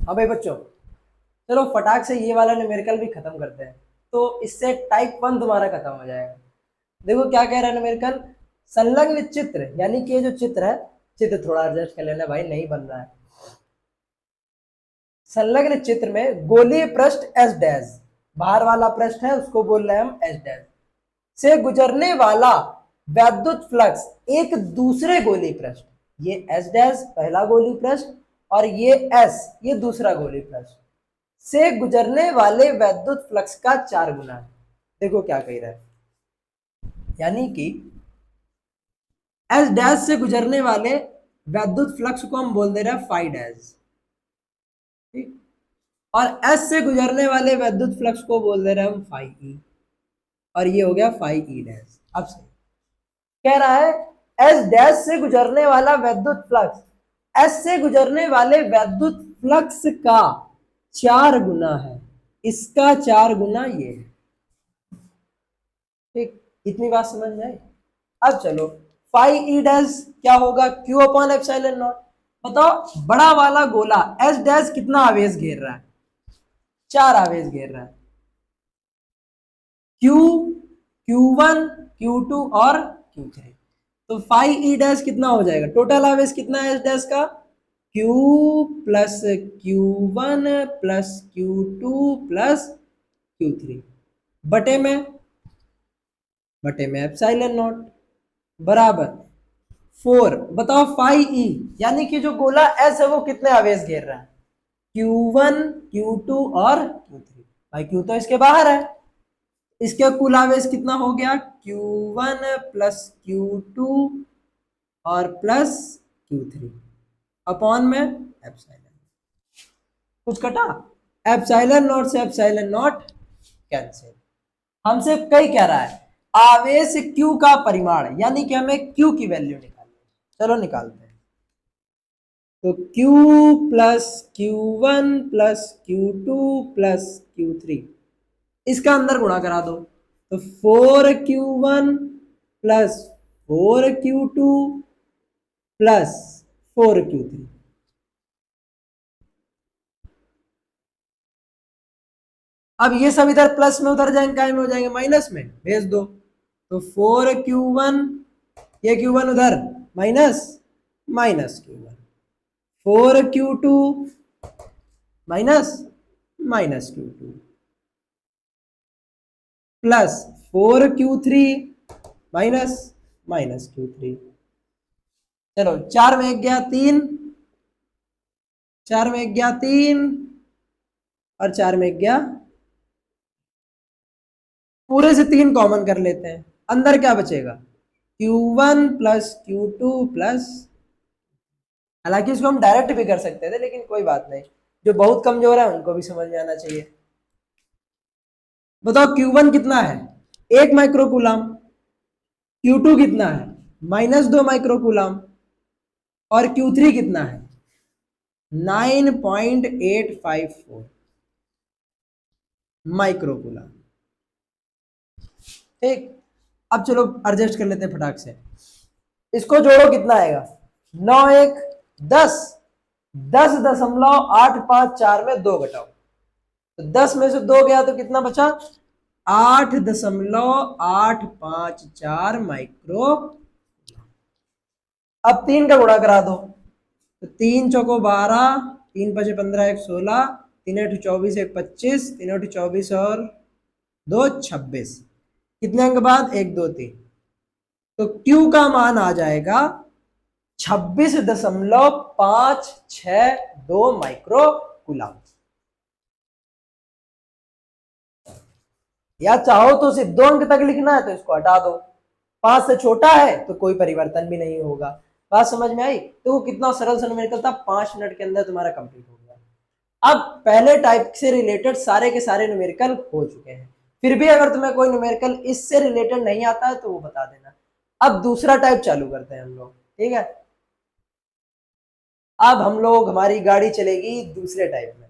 हाँ भाई बच्चों, चलो फटाक से ये वाला न्यूमेरिकल भी खत्म करते हैं, तो इससे टाइप 1 तुम्हारा खत्म हो जाएगा। देखो क्या कह रहा है न्यूमेरिकल, संलग्न चित्र, यानी कि ये जो चित्र है, चित्र थोड़ा एडजस्ट कर लेना भाई, नहीं बन रहा है। संलग्न चित्र में गोलीय पृष्ठ एस डैश, बाहर वाला पृष्ठ है उसको बोल रहे हैं हम एस डैश, से गुजरने वाला वैद्युत फ्लक्स एक दूसरे गोलीय पृष्ठ, ये एस डैश पहला गोलीय पृष्ठ और ये एस ये दूसरा गोलीय पृष्ठ, से गुजरने वाले वैद्युत फ्लक्स का 4 गुना है। देखो क्या कह रहा है, यानी कि एस डैश से गुजरने वाले वैद्युत फ्लक्स को हम बोल दे रहे हैं फाई डैश, ठीक, और एस से गुजरने वाले वैद्युत फ्लक्स को बोल दे रहे हैं हम फाई ई, और ये हो गया फाई ई डैश। अब सही कह रहा है, एस डैश से गुजरने वाला वैद्युत फ्लक्स एस से गुजरने वाले वैद्युत फ्लक्स का 4 गुना है, इसका 4 गुना ये है, ठीक, इतनी बात समझ में आई। अब चलो फाई ई डैश क्या होगा, क्यू अपॉन एप्सिलॉन नॉट। बताओ बड़ा वाला गोला एस डैश कितना आवेश घेर रहा है, 4 आवेश घेर रहा है, क्यू, Q1, Q2 और Q3, तो फाई ई डैश कितना हो जाएगा, टोटल आवेश कितना है एस डैश का, Q plus Q1 plus Q2 plus Q3 बटे में एप्सिलॉन नॉट बराबर 4। बताओ फाई ई, यानी कि जो गोला एस है वो कितने आवेश घेर रहा है, Q1 Q2 और Q3, भाई Q तो इसके बाहर है, इसके कुल आवेश कितना हो गया, Q1 प्लस Q2 और प्लस Q3 अपॉन में एप्सिलॉन, कुछ कटा, एप्सिलॉन नॉट से एप्सिलॉन नॉट कैंसिल। हमसे कई कह रहा है आवेश Q का परिमाण, यानी कि हमें Q की वैल्यू निकालनी है, चलो निकालते हैं। तो Q plus Q1 plus Q2 plus Q3, इसका अंदर गुणा करा दो, तो 4Q1 plus 4Q2 plus 4Q3, अब ये सब इधर प्लस में उधर जाएंगे, काय में हो जाएंगे माइनस में, भेज दो, तो 4Q1, ये Q1 उधर minus minus Q1, 4Q2 minus minus Q2 plus 4Q3 minus minus Q3। चलो 4 में गया 3, 4 में गया 3 और 4 में गया, पूरे से 3 कॉमन कर लेते हैं, अंदर क्या बचेगा, Q1 प्लस Q2 प्लस, हालांकि इसको हम डायरेक्ट भी कर सकते थे लेकिन कोई बात नहीं, जो बहुत कमजोर है उनको भी समझ में आना चाहिए। बताओ Q1 कितना है, 1 माइक्रोकूलम, Q2 कितना है -2 माइक्रोकूलम और Q3 कितना है 9.854 माइक्रोकूलम, ठीक। अब चलो एडजस्ट कर लेते हैं फटाक से, इसको जोड़ो कितना आएगा, 9 1 10, 10.854 में 2 घटाओ, तो 10 में से 2 गया तो कितना बचा, 8.854 माइक्रो। अब 3 का गुणा करा दो, तो 3 चौको 12, 3 5 15 1 16, 3 8 24 1 25, 3 8 24 और 2 26, कितने अंक बाद 1 2 3, तो Q का मान आ जाएगा 26.562 माइक्रो कूलम, या चाहो तो सिर्फ 2 अंक तक लिखना है तो इसको हटा दो, 5 से छोटा है तो कोई परिवर्तन भी नहीं होगा। बात समझ में आई, तो वो कितना सरल सा न्यूमेरिकल था, 5 मिनट के अंदर तुम्हारा कंप्लीट हो गया। अब पहले टाइप से रिलेटेड सारे के सारे न्यूमेरिकल हो चुके हैं, फिर भी अगर तुम्हें कोई न्यूमेरिकल इससे रिलेटेड नहीं आता है तो वो बता देना। अब दूसरा टाइप चालू करते हैं हम लोग, ठीक है। अब हम लोग, हमारी गाड़ी चलेगी दूसरे टाइप में।